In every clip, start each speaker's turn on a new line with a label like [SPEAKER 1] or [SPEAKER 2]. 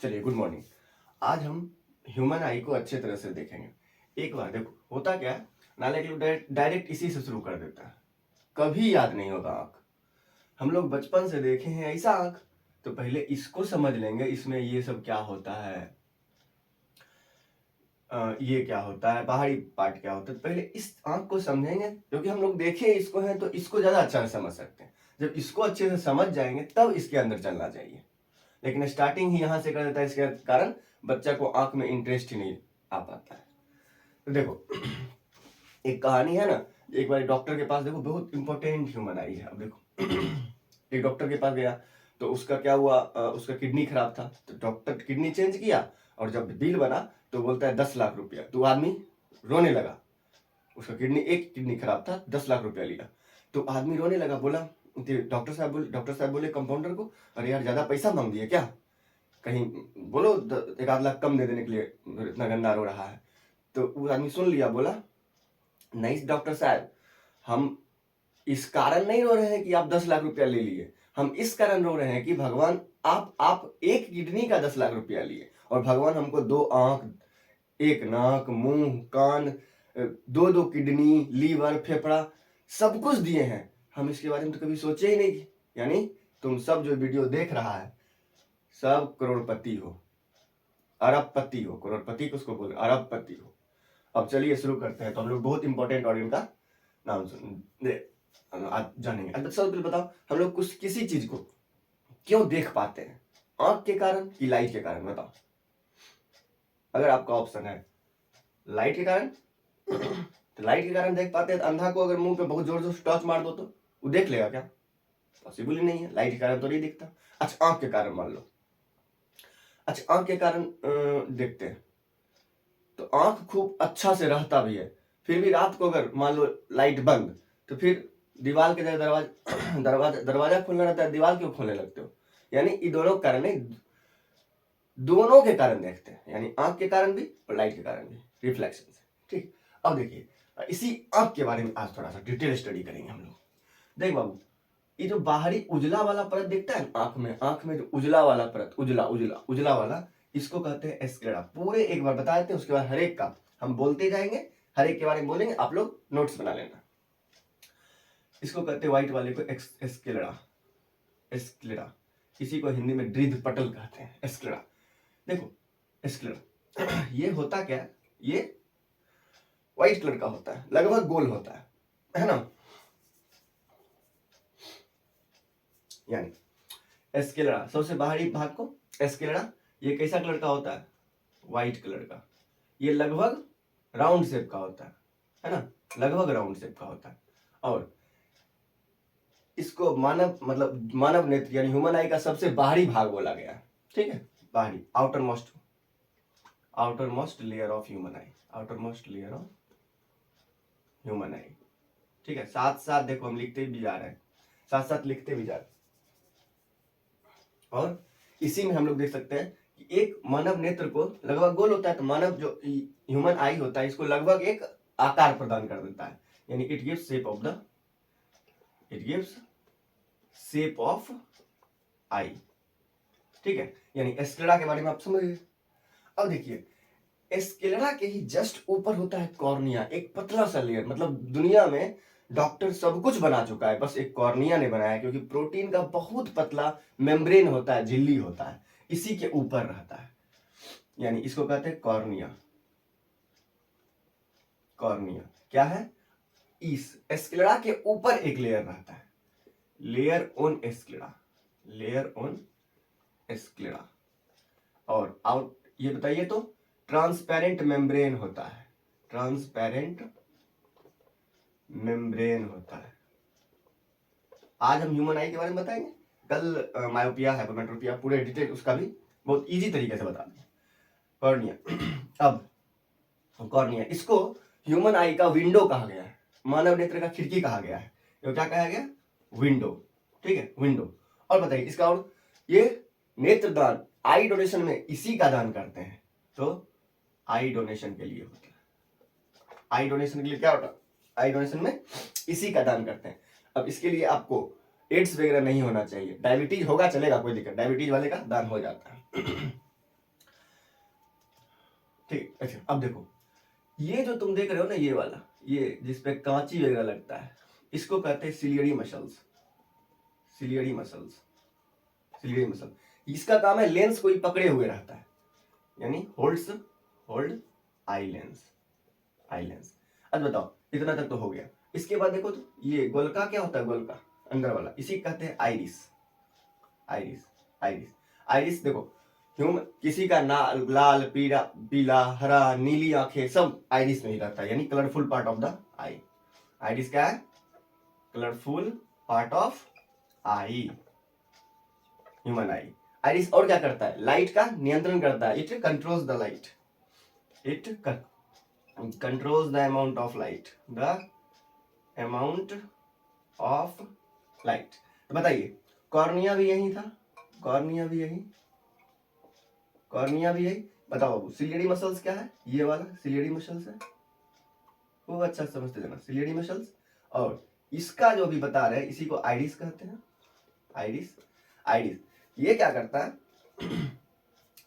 [SPEAKER 1] चलिए, good morning. आज हम ह्यूमन आई को अच्छे तरह से देखेंगे। एक बार देखो, होता क्या है, नाले के लोग डायरेक्ट इसी से शुरू कर देता है। कभी याद नहीं होगा आंख। हम लोग बचपन से देखे हैं ऐसा आंख, तो पहले इसको समझ लेंगे, इसमें ये सब क्या होता है, ये क्या होता है, बाहरी पार्ट क्या होता है। पहले इस आंख को समझेंगे, क्योंकि हम लोग देखे इसको हैं तो इसको ज्यादा अच्छा से समझ सकते हैं। जब इसको अच्छे से समझ जाएंगे तब इसके अंदर चलना चाहिए, लेकिन स्टार्टिंग ही यहाँ से कर देता है। इसके कारण बच्चा को आंख में इंटरेस्ट ही नहीं आ पाता है। तो देखो, एक कहानी है ना, एक बार डॉक्टर के पास, देखो बहुत इंपॉर्टेंट ह्यूमन आई है। अब देखो, एक डॉक्टर के पास गया तो उसका क्या हुआ, उसका किडनी खराब था, तो डॉक्टर किडनी चेंज किया, और जब बिल बना तो बोलता है 10 लाख रुपया। तो आदमी रोने लगा। उसका एक किडनी खराब था, 10 लाख रुपया लिया, तो आदमी रोने लगा। बोला, डॉक्टर साहब बोले कंपाउंडर को, अरे यार ज्यादा पैसा मांग दिया क्या, कहीं बोलो 1 आध लाख कम दे देने के लिए, इतना गंदा रो रहा है। तो वो आदमी सुन लिया, बोला, नहीं डॉक्टर साहब, हम इस कारण नहीं रो रहे हैं कि आप 10 लाख रुपया ले लिए, हम इस कारण रो रहे हैं कि भगवान, आप एक किडनी का 10 लाख रुपया लिए, और भगवान हमको 2 आंख, एक नाक, मुंह, कान, दो दो किडनी, लीवर, फेफड़ा, सब कुछ दिए हैं। हम इसके बारे में तो कभी सोचे ही नहीं। यानी तुम सब जो वीडियो देख रहा है, सब करोड़पति हो, अरबपति हो। करोड़पति किसको बोल, अरबपति हो। अब चलिए शुरू करते हैं। तो हम लोग बहुत इंपॉर्टेंट ऑडियंस का नाम आज जानेंगे। अब सबसे पहले बताओ, हम लोग किसी चीज को क्यों देख पाते हैं, आंख के कारण कि लाइट के कारण? बताओ। अगर आपका ऑप्शन है लाइट के कारण, तो लाइट के कारण देख पाते हैं। तो अंधा को अगर मुंह पे बहुत जोर से टॉर्च मार दो तो वो देख लेगा क्या? पॉसिबल ही नहीं है, लाइट के कारण तो नहीं दिखता। अच्छा, आंख के कारण मान लो। अच्छा, आंख के कारण देखते हैं तो आंख खूब अच्छा से रहता भी है, फिर भी रात को अगर मान लो लाइट बंद, तो फिर दीवार के दरवाजा दरवाजा खोलना रहता है, दीवार क्यों खोलने लगते हो? यानी ये दोनों कारण नहीं, दोनों के कारण देखते हैं, यानी आंख के कारण भी और लाइट के कारण भी, रिफ्लेक्शन से। ठीक, अब देखिए, इसी आंख के बारे में आज थोड़ा सा डिटेल स्टडी करेंगे हम लोग। देख बाबू, ये जो बाहरी उजला वाला परत दिखता है आंख में जो उजला वाला परत, उजला उजला उजला वाला, इसको कहते हैं एस्क्लेरा। पूरे एक बार बता देते हैं, उसके बाद हर एक का हम बोलते जाएंगे, हर एक के बारे में बोलेंगे, आप लोग नोट्स बना लेना। इसको कहते हैं व्हाइट वाले को एस्क्लेरा। एस्क्लेरा, किसी को हिंदी में दृढ़ पटल कहते हैं, एस्क्लेरा। देखो एस्क्लेरा ये होता क्या है, ये व्हाइट कलर का होता है, लगभग गोल होता है ना। यानी एस्केलेरा, सबसे बाहरी भाग को एस्केलेरा, ये कैसा कलर का होता है? व्हाइट कलर का। ये लगभग राउंड शेप का होता है ना, लगभग राउंड शेप का होता है। और इसको मानव नेत्र यानी ह्यूमन आई का सबसे बाहरी भाग बोला गया है। ठीक है, बाहरी, outer most layer of human I, outer most layer of human आई। ठीक है, साथ साथ देखो हम लिखते भी जा रहे हैं, साथ साथ लिखते भी जा रहे हैं। और इसी में हम लोग देख सकते हैं कि एक मानव नेत्र को लगभग गोल होता है, तो मानव जो ह्यूमन आई होता है, इसको लगभग एक आकार प्रदान कर देता है, यानी इट गिव्स शेप ऑफ आई। ठीक है, यानी एस्क्लेरा के बारे में आप समझ गए। अब देखिए, एस्क्लेरा के ही जस्ट ऊपर होता है कॉर्निया, एक पतला सा लेयर। मतलब दुनिया में डॉक्टर सब कुछ बना चुका है, बस एक कॉर्निया ने बनाया, क्योंकि प्रोटीन का बहुत पतला मेम्ब्रेन होता है, झिल्ली होता है, इसी के ऊपर रहता है, यानी इसको कहते हैं कॉर्निया। कॉर्निया क्या है? इस एस्क्लेरा के ऊपर एक लेयर रहता है, लेयर ऑन एस्क्लेरा, लेयर ऑन एस्क्लेरा। और आउट, ये बताइए तो ट्रांसपेरेंट मेम्ब्रेन होता है, ट्रांसपेरेंट मेम्ब्रेन होता है। आज हम ह्यूमन आई के बारे में बताएंगे, कल मायोपिया, हाइपरमेट्रोपिया, पूरे डिटेल उसका भी बहुत इजी तरीके से बता देंगे। कॉर्निया, अब कॉर्निया, इसको ह्यूमन आई का विंडो कहा गया है, मानव नेत्र का खिड़की कहा गया है। तो क्या कहा गया? विंडो। ठीक है, विंडो। और बताइए इसका, और ये नेत्रदान, आई डोनेशन में इसी का दान करते हैं, तो आई डोनेशन के लिए होता है। आई डोनेशन के लिए क्या होता है? आई डोनेशन में इसी का दान करते हैं। अब इसके लिए आपको एड्स वगैरह नहीं होना चाहिए, डायबिटीज होगा चलेगा, कोई दिक्कत, डायबिटीज वाले का दान हो जाता है। ठीक। अच्छा अब देखो, ये जो तुम देख रहे हो ना, ये वाला, ये जिसपे कांची वगैरह लगता है, इसको कहते हैं ciliary muscles. Ciliary muscles, ciliary muscle, इसका काम है लेंस को ही पकड़े हुए रहता है, यानी hold eye lens, eye lens. अब बताओ, इतना तक तो हो गया। इसके बाद देखो तो ये गोलका क्या होता है, गोलका अंदर वाला, इसी को कहते हैं आइरिस। आइरिस, आइरिस, आइरिस देखो, किसी का लाल पीला पीला हरा नीली आंखें सब आइरिस में ही रहता है, यानी colourful part of the I. Iris क्या है, colourful part of I, human I. Iris और क्या करता है, लाइट का नियंत्रण करता है, it controls the light, it controls the amount of light, the amount of light. तो बताइए, कॉर्निया भी यही था, कॉर्निया भी यही, कॉर्निया भी यही। बताओ बाबू, सिलियरी मसल्स क्या है, ये वाला सिलियरी मसल्स है, वो अच्छा समझते देना, सिलियरी मसल्स। और इसका जो भी बता रहे हैं, इसी को आइरिस कहते हैं, आइरिस। आइरिस ये क्या करता है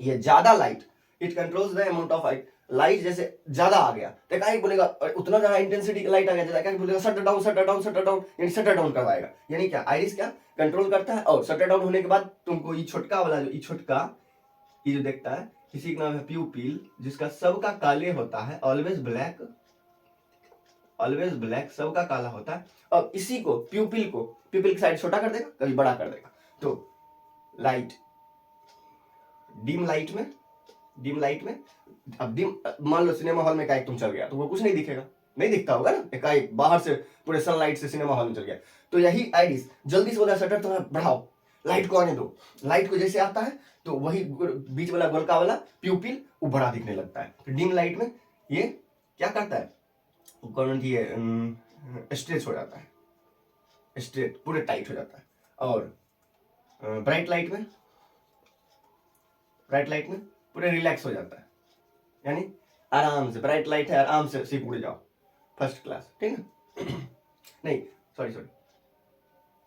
[SPEAKER 1] ये ज्यादा light, it controls the amount of light. Light जैसे ज्यादा आ गया तो क्या बोलेगा, उतना ज्यादा इंटेंसिटी का लाइट आ गया, क्या बोलेगा, shutter down, shutter down, shutter down, यानी शटर डाउन करवाएगा। यानी क्या, आइरिस क्या कंट्रोल करता है, और शटर डाउन होने के बाद तुमको ये छोटका वाला, जो ये छोटका ये जो देखता है, इसी का नाम है प्यूपिल, जिसका सबका काले होता है, ऑलवेज ब्लैक, ऑलवेज ब्लैक, सबका काला होता है। और इसी को प्यूपिल की साइड छोटा कर देगा, कभी बड़ा कर देगा। तो लाइट, डिम लाइट में अब डिम, मान लो सिनेमा हॉल में एकाएक तुम चल गया तो वो कुछ नहीं दिखेगा, नहीं दिखता होगा ना, एकाएक बाहर से पूरे सनलाइट से सिनेमा हॉल में चल गया। तो यही आइरिस जल्दी से बोला, शटर थोड़ा बढ़ाओ, लाइट को आने दो। लाइट को जैसे आता है तो वही बीच वाला गोलका वाला प्यूपिल वो बड़ा दिखने लगता है। डिम लाइट में ये क्या करता है, स्ट्रेच हो जाता है, स्ट्रेट पूरे टाइट हो जाता है। और ब्राइट लाइट में पूरे रिलैक्स हो जाता है, यानी आराम से, ब्राइट लाइट है आराम से सीख उड़ जाओ, फर्स्ट क्लास, ठीक है नहीं सॉरी,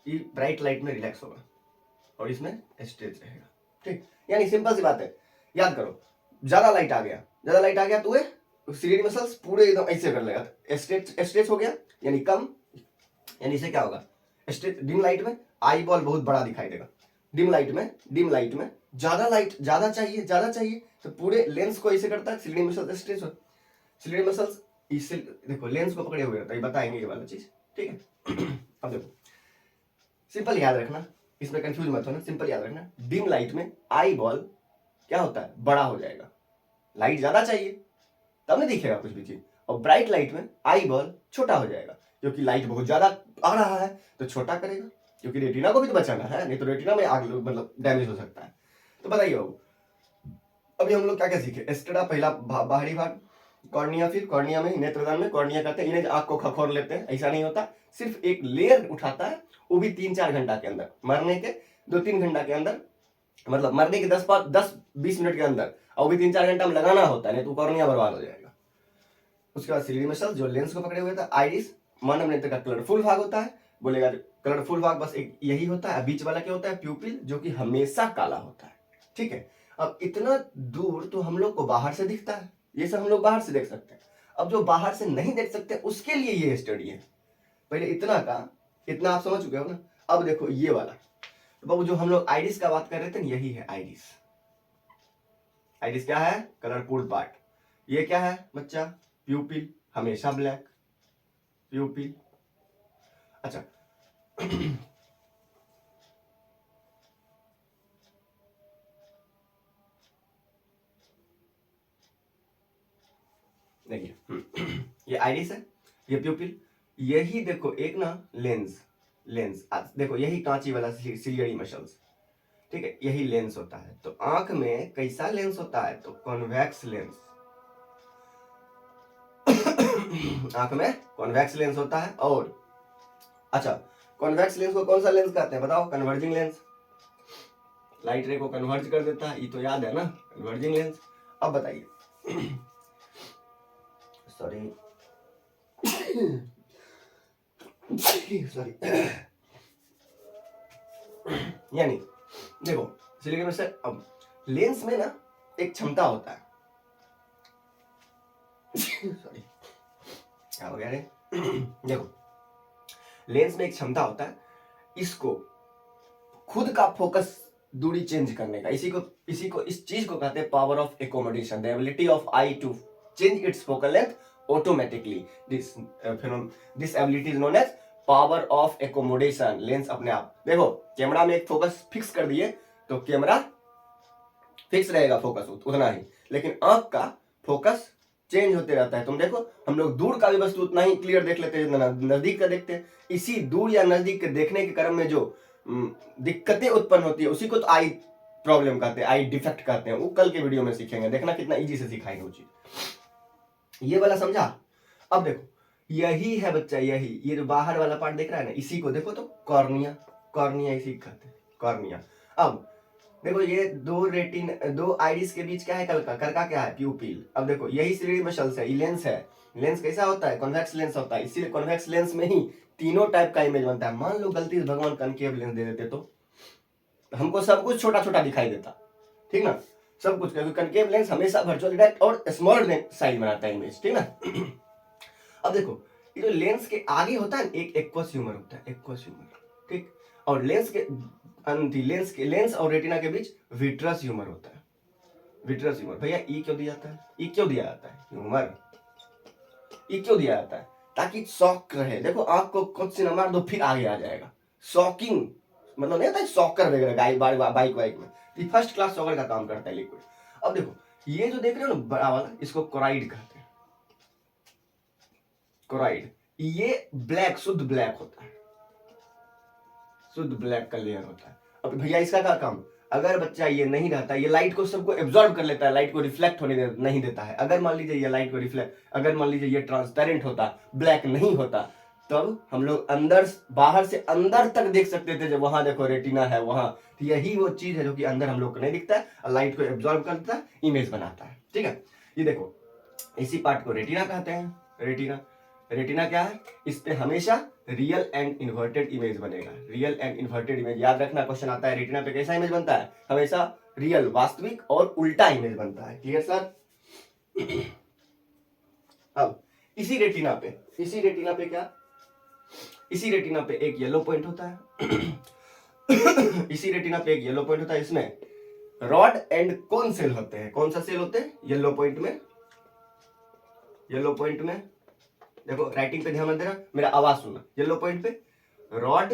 [SPEAKER 1] ये ब्राइट लाइट में रिलैक्स होगा और इसमें स्ट्रेच रहेगा, ठीक। यानी सिंपल सी बात है, याद करो, ज्यादा लाइट आ गया तो ये सिलियरी मसल्स पूरे एकदम ऐसे कर लेगा, स्ट्रेच हो गया यानी कम, यानी इसे क्या होगा, स्ट्रेच। डिम लाइट में आई बॉल बहुत बड़ा दिखाई देगा, डिम लाइट में ज्यादा चाहिए तो पूरे लेंस को ऐसे करता है, सिलियरी मसल्स स्ट्रेच हो, सिलियरी मसल्स इससे देखो लेंस को पकड़े हुए रहता है, बताएंगे ये वाला चीज, ठीक है अब देखो, सिंपल याद रखना, इसमें कंफ्यूज मत होना, सिंपल याद रखना, डिम लाइट में आई बॉल क्या होता है, बड़ा हो जाएगा, लाइट ज्यादा चाहिए तब नहीं दिखेगा कुछ भी चीज। और ब्राइट लाइट में आई बॉल छोटा हो जाएगा, क्योंकि लाइट बहुत ज्यादा आ रहा है तो छोटा करेगा, क्योंकि रेटिना को भी तो बचाना है, नहीं तो रेटिना में आग मतलब डैमेज हो सकता है। तो बताइए बाबू, अभी हम लोग क्या क्या सीखे, एस्टेरा पहला बाहरी भाग, कॉर्निया, फिर कॉर्निया में नेत्रदान में कॉर्निया कहते हैं, इन्हें आंख को खखोर लेते हैं, ऐसा नहीं होता, सिर्फ एक लेयर उठाता है, वो भी 3-4 घंटा के अंदर, मरने के 2-3 घंटा के अंदर, मतलब मरने के 10-20 मिनट के अंदर, और भी 3-4 घंटा में लगाना होता है, नहीं तो कॉर्निया बर्बाद हो जाएगा। उसके बाद सिलियरी मसल्स जो लेंस को पकड़े हुए था, आइरिस मानव नेत्र का कलरफुल भाग होता है, बोलेगा कलरफुल भाग बस एक यही होता है, बीच वाला क्या होता है, प्यूपिल, जो कि हमेशा काला होता है, ठीक है। अब इतना दूर तो हम लोग को बाहर से दिखता है, ये सब हम लोग बाहर से देख सकते हैं। अब जो बाहर से नहीं देख सकते उसके लिए ये स्टडी है, पहले इतना आप समझ चुके हो ना। अब देखो ये वाला, तो बाबू जो हम लोग आइरिस का बात कर रहे थे ना, यही है आइरिस। आइरिस क्या है, कलरफुल पार्ट। ये क्या है बच्चा, प्यूपिल, हमेशा ब्लैक प्यूपिल। अच्छा देखिए ये आइरिस है, ये प्यूपिल, यही देखो एक ना लेंस देखो, यही कांची वाला सिलियरी मसल्स, ठीक है, यही लेंस होता है। तो आंख में कैसा लेंस होता है, तो कॉन्वेक्स लेंस आंख में कॉन्वेक्स लेंस होता है। और अच्छा, कॉन्वेक्स लेंस को कौन सा लेंस कहते हैं बताओ, कन्वर्जिंग लेंस, लाइट रे को कन्वर्ज कर देता है, ये तो याद है ना, कन्वर्जिंग लेंस। अब बताइए सॉरी यानी देखो सिलिकॉन में से, अब लेंस में ना एक क्षमता होता है, सॉरी, क्या हो गया रे? देखो, लेंस में एक क्षमता होता है इसको खुद का फोकस दूरी चेंज करने का। इस चीज को कहते हैं power of accommodation, the ability of eye to change its focal length automatically. This ability is known as power of accommodation. Lens अपने आप, देखो कैमरा में एक फोकस फिक्स कर दिए तो कैमरा फिक्स रहेगा फोकस उतना ही, लेकिन आंख का फोकस चेंज होते रहता है। तुम देखो, हम लोग दूर का भी वस्तु उतना ही क्लियर देख लेते हैं जितना नजदीक का देखते हैं। इसी दूर या नजदीक के देखने के क्रम में जो दिक्कतें उत्पन्न होती है उसी को तो आई प्रॉब्लम कहते हैं, आई डिफेक्ट कहते हैं। वो कल के वीडियो में सीखेंगे, देखना कितना इजी से सिखाएंगे वो चीज। ये वाला समझा? अब देखो, यही है बच्चा, यही ये जो बाहर वाला पार्ट देख रहा है ना, इसी को देखो तो कॉर्निया, कॉर्निया इसी कहते हैं, कॉर्निया। अब देखो, ये दो आइरिस के बीच क्या है, करका क्या है, प्यूपिल। अब देखो, यही सीढ़ी मसल्स है, ये लेंस है। लेंस कैसा होता है? कॉन्वेक्स लेंस होता है। इसीलिए कॉन्वेक्स लेंस में ही तीनों टाइप का इमेज बनता है। मान लो गलती से भगवान कनकेव लेंस दे देते तो हमको सब कुछ छोटा छोटा दिखाई देता, ठीक ना, सब कुछ, क्योंकि कनकेव लेंस हमेशा वर्चुअल डायरेक्ट और स्मॉल साइज बनाता है इमेज, ठीक ना। अब देखो, ये जो लेंस के आगे होता है एक एक्वस ह्यूमर होता है, एक्वस ह्यूमर, ठीक, और लेंस और रेटिना के बीच विट्रस ह्यूमर होता है, विट्रस ह्यूमर। भैया ई क्यों दिया जाता है? ई क्यों दिया जाता है? ह्यूमर ई क्यों दिया जाता है? ताकि शॉक रहे। देखो, आंख को कुछ से मार दो फिर आगे आ जाएगा। शॉकिंग मतलब नहीं होता है शॉकर वगैरह बाइक में, ये फर्स्ट क्लास शॉकर का काम करता है लिक्विड। अब देखो, ये जो देख रहे हो ना बड़ा वाला, इसको कोराइड कहते हैं, कोराइड। ये ब्लैक, शुद्ध ब्लैक होता है, शुद्ध ब्लैक का लेयर होता है। अब भैया इसका क्या काम? अगर बच्चा ये नहीं रहता, ये लाइट को सबको एब्जॉर्ब कर लेता है, लाइट को रिफ्लेक्ट होने नहीं देता है। अगर मान लीजिए ये लाइट को अगर मान लीजिए ये ट्रांसपेरेंट होता, ब्लैक नहीं होता, तब हम लोग बाहर से अंदर तक देख सकते थे। जब वहां देखो रेटिना है वहां, तो यही वो चीज है जो कि अंदर हम लोग को नहीं दिखता है और लाइट को एब्जॉर्ब करता है, इमेज बनाता है, ठीक है। ये देखो, इसी पार्ट को रेटिना कहते हैं। रेटिना क्या है? इस पे हमेशा रियल एंड इन्वर्टेड इमेज बनेगा। रियल एंड इन्वर्टेड इमेज याद रखना, क्वेश्चन आता है रेटिना पे कैसा इमेज बनता है? हमेशा रियल, वास्तविक और उल्टा इमेज बनता है। Clear sir? अब इसी रेटिना पे क्या, इसी रेटिना पे एक येलो पॉइंट होता है। इसी रेटिना पे एक येलो पॉइंट होता है, इसमें रॉड एंड कोन सेल होते हैं। कौन सा सेल होते हैं? येलो पॉइंट में देखो, राइटिंग पे ध्यान मत देना, मेरा आवाज सुनना। येलो पॉइंट पे रॉड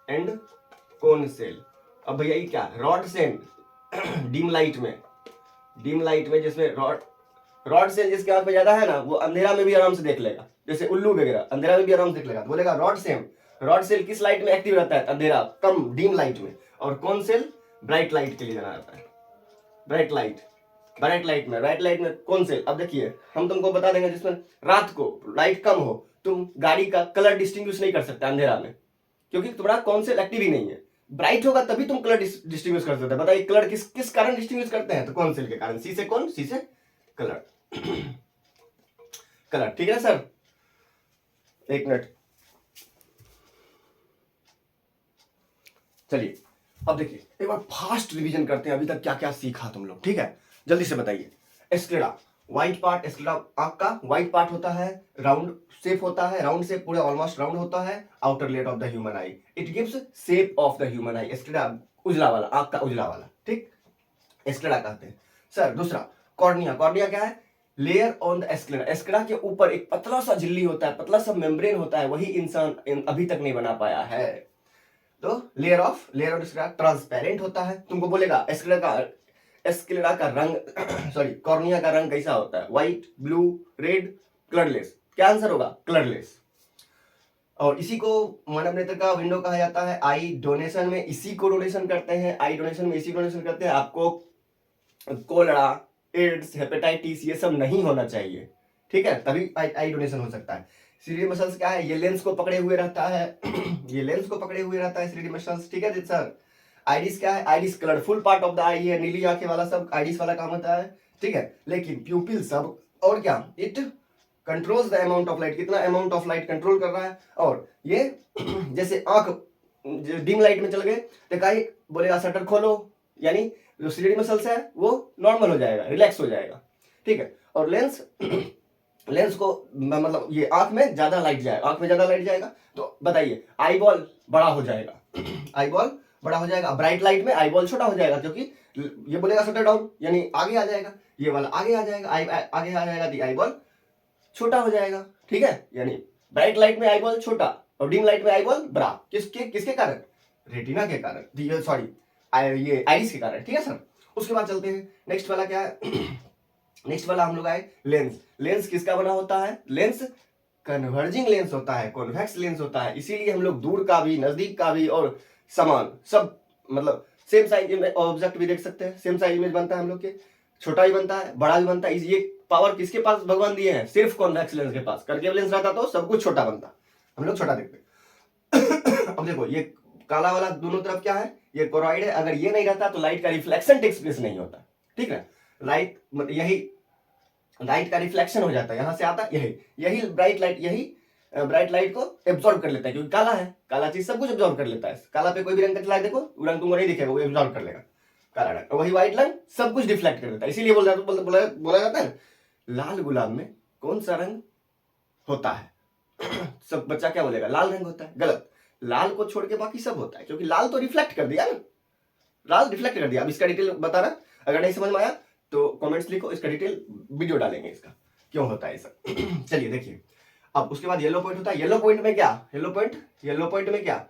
[SPEAKER 1] एंड कोन सेल। अब भैया ये क्या? रॉड सेल डिम लाइट में जिसमें रॉड सेल जिसके आंख पे ज्यादा है ना, वो अंधेरा में भी आराम से देख लेगा, जैसे उल्लू वगैरह अंधेरा में भी आराम से देख लेगा। तो बोलेगा रॉड सेल किस लाइट में एक्टिव रहता है? अंधेरा, कम डिम लाइट में। और कौन सेल? ब्राइट लाइट के लिए जाना जाता है, ब्राइट लाइट में कौन सेल। अब देखिए, हम तुमको बता देंगे, जिसमें रात को लाइट कम हो, तुम गाड़ी का कलर डिस्टिंग्विश नहीं कर सकते अंधेरा में, क्योंकि तुम्हारा कौन सेल एक्टिव ही नहीं है। ब्राइट होगा तभी तुम कलर डिस्टिंग्विश कर सकते हैं। बताइए, कलर किस कारण डिस्टिंग्विश करते हैं? तो कौन सेल के कारण। सी से कौन? सी से कलर। कलर, ठीक है सर? एक मिनट, चलिए अब देखिए, एक बार फास्ट रिवीजन करते हैं, अभी तक क्या क्या सीखा तुम लोग, ठीक है? जल्दी से बताइए। एस्क्लेरा, व्हाइट पार्ट, एस्क्लेरा आंख का व्हाइट पार्ट होता है, राउंड शेप होता है, राउंड शेप पूरा ऑलमोस्ट राउंड होता है, outer layer of the human eye, it gives shape of the human eye. Sclera उजला वाला, आंख का उजला वाला, ठीक, एस्क्लेरा कहते हैं। सर दूसरा, कॉर्निया क्या है? Layer on the sclera. Sclera के ऊपर एक पतला सा झिल्ली होता है, पतला सा मेम्ब्रेन होता है, वही इंसान अभी तक नहीं बना पाया है। तो लेयर ऑफ एस्क्लेरा ट्रांसपेरेंट होता है। तुमको बोलेगा एस्क्लेरा का रंग सॉरी कॉर्निया का रंग कैसा होता है? White, blue, red, colourless. क्या आंसर होगा? कलरलेस। और इसी को मानव नेत्र का विंडो कहा जाता है। आई डोनेशन में इसी को डोनेशन करते हैं, आपको कोलरा, एड्स, हेपेटाइटिस ये सब नहीं होना चाहिए, ठीक है? तभी आई डोनेशन हो सकता है। सीरीडी मसल्स क्या है? ये लेंस को पकड़े हुए रहता है। ये लेंस को पकड़े हुए रहता है सीरीडी मसल्स, ठीक है सर? आइरिस क्या है? Iris colourful part of the eye है, नीली आंखें वाला सब आइरिस वाला काम होता है, ठीक है? लेकिन प्यूपिल सब, और क्या? It controls the amount of light, कितना अमाउंट ऑफ लाइट कंट्रोल कर रहा है। और ये जैसे आंख डिम लाइट में चल गए तो कहीं बोलेगा शटर खोलो, यानी जो सीरीडी मसल्स है वो नॉर्मल हो जाएगा, रिलैक्स हो जाएगा। ठीक है। और लेंस लेंस को मतलब ये आंख में ज्यादा लाइट जाएगा, आंख में ज्यादा लाइट जाएगा तो बताइए आई बॉल बड़ा हो जाएगा आई बॉल बड़ा हो जाएगा, ब्राइट लाइट में आई बॉल छोटा हो जाएगा क्योंकि ये बोलेगा शटर डाउन यानी आगे आ जाएगा, ये वाला आगे आ जाएगा, आगे आ जाएगा तो आई बॉल छोटा हो जाएगा, ठीक है। यानी ब्राइट लाइट में आई बॉल छोटा और डिम लाइट में आई बॉल बड़ा, किसके किसके कारण? रेटिना के कारण, सॉरी ये आइरिस के कारण, ठीक है सर। उसके बाद चलते हैं नेक्स्ट वाला क्या है नेक्स्ट वाला हम लोग आए लेंस। लेंस किसका बना होता है? लेंस कन्वर्जिंग लेंस होता है, कॉन्वेक्स लेंस होता है, इसीलिए हम लोग दूर का भी नजदीक का भी और समान सब मतलब सेम साइज में ऑब्जेक्ट भी देख सकते हैं, सेम साइज इमेज बनता है हम लोग के, छोटा भी बनता है बड़ा भी बनता है। ये पावर किसके पास भगवान दिए हैं? सिर्फ कॉन्वेक्स लेंस के पास। कर्केव लेंस रहता तो सब कुछ छोटा बनता, हम लोग छोटा देखते अब देखो ये काला वाला दोनों तरफ क्या है? ये कोरॉइड है, अगर ये नहीं रहता तो लाइट का रिफ्लेक्शन टेक्स प्लेस नहीं होता, ठीक है। लाइट यही लाइट का रिफ्लेक्शन हो जाता है, यहां से आता है यही ब्राइट लाइट को एब्जॉर्ब कर लेता है, क्योंकि काला है, काला चीज सब कुछ एब्जॉर्ब कर लेता है। काला पे कोई भी रंग का लाइट देखो, वो रंग तुमको नहीं दिखेगा, वो एब्जॉर्ब कर लेगा काला रंग। वही व्हाइट रंग सब कुछ डिफ्लेक्ट कर देता है, इसीलिए बोला जाता है लाल गुलाब में कौन सा रंग होता है? सब बच्चा क्या बोलेगा? लाल रंग होता है। गलत, लाल को छोड़ के बाकी सब होता है, क्योंकि लाल तो रिफ्लेक्ट कर दिया ना, लाल रिफ्लेक्ट कर दिया। अब इसका डिटेल बता रहा, अगर नहीं समझ में आया तो कमेंट्स लिखो, इसका डिटेल वीडियो डालेंगे इसका क्यों होता है सब। चलिए देखिए, अब उसके बाद येलो पॉइंट होता है। येलो पॉइंट में क्या? येलो पॉइंट में क्या?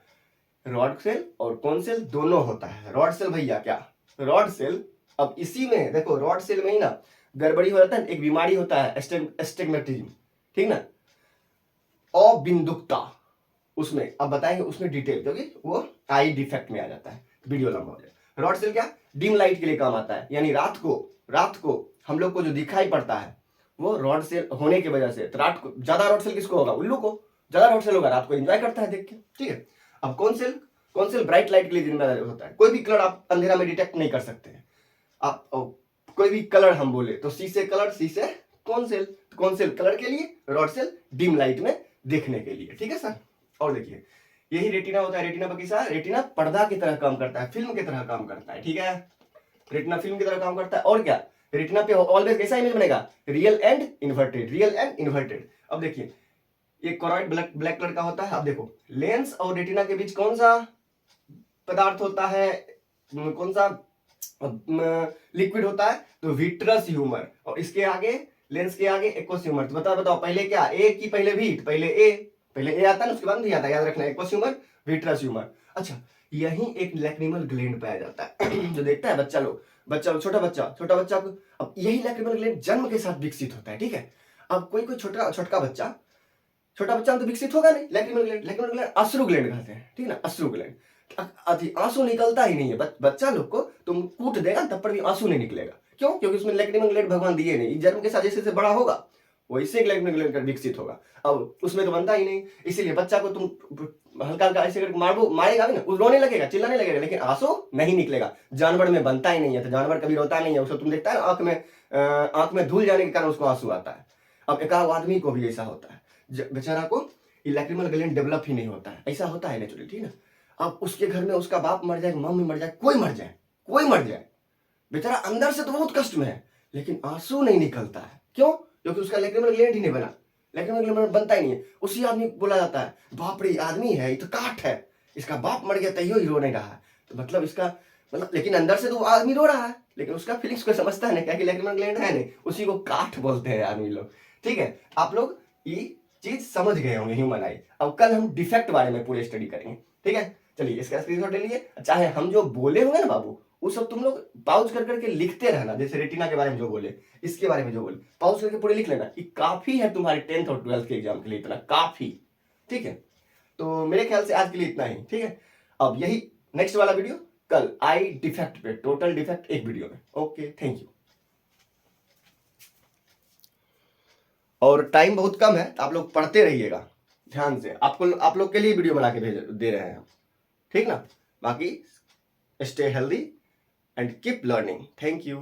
[SPEAKER 1] रॉड सेल और कौन सेल दोनों होता है। रॉड सेल भैया क्या? Rod cell. अब इसी में देखो, रॉड सेल में ही ना गड़बड़ी हो जाता है, एक बीमारी होता है एस्टिग्मेटिज्म, ठीक ना, अबिंदुकता। उसमें अब बताएंगे उसमें डिटेल, क्योंकि वो आई डिफेक्ट में आ जाता है, वीडियो लंबा हो जाए। रॉड सेल क्या? डिम लाइट के लिए काम आता है, यानी रात को हम लोग को जो दिखाई पड़ता है वो रॉड सेल होने की वजह से। तो रात को ज्यादा रॉड सेल किसको होगा? उल्लू को ज्यादा रॉड सेल होगा, रात को एंजॉय करता है देख के, ठीक है। अब कौन सेल ब्राइट लाइट के लिए जिम्मेदार होता है। कोई भी कलर आप अंधेरा में डिटेक्ट नहीं कर सकते हैं आप, कोई भी कलर हम बोले तो सी से कौन सेल कलर के लिए, रॉड सेल डिम लाइट में देखने के लिए, ठीक है सर। और देखिए यही रेटिना होता है। रेटिना पर कैसा? रेटिना पर्दा की तरह काम करता है, फिल्म की तरह काम करता है, ठीक है। रेटिना फिल्म की तरह काम करता है। और क्या? रेटिना पे ऑलवेज कैसा इमेज बनेगा? Real and inverted. अब देखिए ये कोरॉइड ब्लैक कलर का होता है। अब देखो लेंस और रेटिना के बीच कौन सा पदार्थ होता है, कौन सा लिक्विड होता है? तो विट्रस ह्यूमर। और इसके आगे, लेंस के आगे एक्वस ह्यूमर। तो बताओ पहले क्या? ए की पहले भी? पहले ए आता है, उसके बाद भी आता है, याद रखना, एक्वस ह्यूमर विट्रस ह्यूमर। अच्छा, यही एक लैक्रिमल ग्लैंड पाया जाता है जो देखता है बच्चा लोग, छोटा बच्चा को। अब यही लैक्रिमल ग्लैंड जन्म के साथ विकसित होता है, ठीक है। अब कोई छोटा बच्चा तो विकसित होगा नहीं। लैक्रिमल ग्लैंड अश्रु ग्लैंड कहते हैं, ठीक है ना, अश्रु ग्लैंड। आंसू निकलता ही नहीं है बच्चा लोग को, तुम कूट देगा तब पर भी आंसू नहीं निकलेगा। क्यों? क्योंकि उसमें लैक्रिमल ग्लैंड भगवान दिए नहीं। जन्म के साथ जैसे बड़ा होगा वैसे लैक्रिमल ग्लैंड विकसित होगा। अब उसमें तो बनता ही नहीं, इसीलिए बच्चा को तुम हल्का ऐसे करके मारेगा भी ना, वो रोने लगेगा, चिल्लाने लगेगा, लेकिन आंसू नहीं निकलेगा। जानवर में बनता ही नहीं है, तो जानवर कभी रोता नहीं है, उसको तुम देखता है ना आंख में धूल जाने के कारण उसको आंसू आता है। अब एक आदमी को भी ऐसा होता है, बेचारा को लैक्रिमल ग्लैंड डेवलप ही नहीं होता है, ऐसा होता है नेचुरली, ठीक है। अब उसके घर में उसका बाप मर जाए, मम्मी मर जाए, कोई मर जाए, बेचारा अंदर से तो बहुत कष्ट में है, लेकिन आंसू नहीं निकलता है। क्यों? क्योंकि उसका लैक्रिमल ग्लैंड ही नहीं बना, लैक्रिमल ग्लैंड बनता ही नहीं है। उसी आदमी को बोला जाता है बाप रे आदमी है, ये तो काठ है, इसका बाप मर गया तैयो ही रो नहीं रहा है। तो मतलब इसका लेकिन अंदर से तो वो आदमी रो रहा है, लेकिन उसका फीलिंग्स को समझता है ना, क्या कि लैक्रिमल ग्लैंड है नहीं, उसी को काठ बोलते हैं आदमी लोग, ठीक है। आप लोग ये चीज समझ गए होंगे ह्यूमन आई। अब कल हम डिफेक्ट बारे में पूरे स्टडी करेंगे, ठीक है। चलिए इसका स्क्रीनशॉट ले लिए, चाहे हम जो बोले होंगे ना बाबू, वो सब तुम लोग पाउज कर करके लिखते रहना। जैसे रेटिना के बारे में जो बोले, इसके बारे में जो बोले, पाउज करके पूरे लिख लेना। ये काफी है तुम्हारे 10th और 12th के एग्जाम के लिए, इतना काफी, ठीक है। तो मेरे ख्याल से आज के लिए इतना ही, ठीक है। अब यही नेक्स्ट वाला वीडियो कल आई डिफेक्ट पे, टोटल डिफेक्ट एक वीडियो में। Okay, thank you. और टाइम बहुत कम है, तो आप लोग पढ़ते रहिएगा ध्यान से। आप लोग के लिए वीडियो बना के दे रहे हैं, ठीक ना। बाकी stay healthy and keep learning. Thank you.